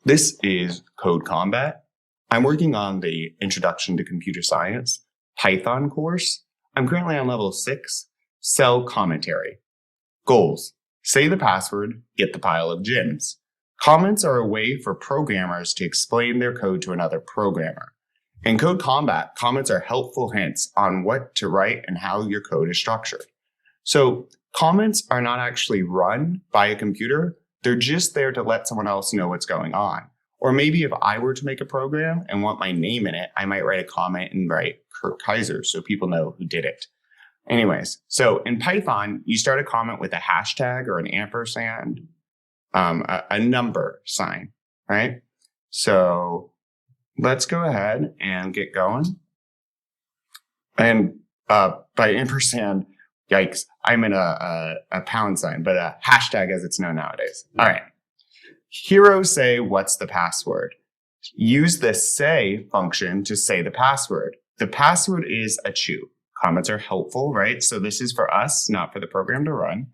This is Code Combat. I'm working on the Introduction to Computer Science Python course. I'm currently on level 6, Cell Commentary. Goals: say the password, get the pile of gems. Comments are a way for programmers to explain their code to another programmer. In Code Combat, comments are helpful hints on what to write and how your code is structured. So comments are not actually run by a computer. They're just there to let someone else know what's going on. Or maybe if I were to make a program and want my name in it, I might write a comment and write Kurt Kaiser so people know who did it. Anyways, so in Python, you start a comment with a hashtag or an ampersand, a number sign, right? So let's go ahead and get going. And by ampersand, yikes, I'm in a pound sign, but a hashtag as it's known nowadays. All right. Heroes say, what's the password? Use the say function to say the password. The password is a chew. Comments are helpful, right? So this is for us, not for the program to run.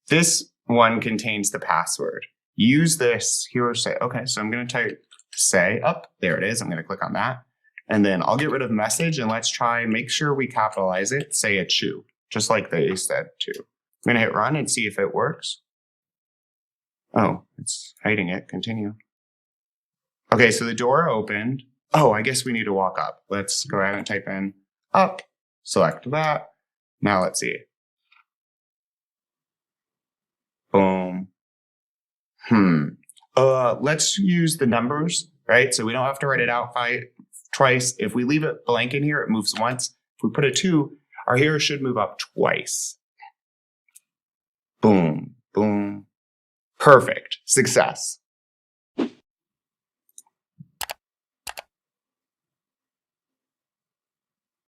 This one contains the password. Use this hero say. Okay, so I'm going to type say up. There it is. I'm going to click on that. And then I'll get rid of message and let's try, make sure we capitalize it, say a chew, just like they said to. I'm going to hit run and see if it works. Oh, it's hiding it. Continue. Okay, so the door opened. Oh, I guess we need to walk up. Let's go ahead and type in up. Select that. Now let's see. Boom. Let's use the numbers, right? So we don't have to write it out twice. If we leave it blank in here, it moves once. If we put a 2, our hero should move up twice. Boom, boom. Perfect. Success.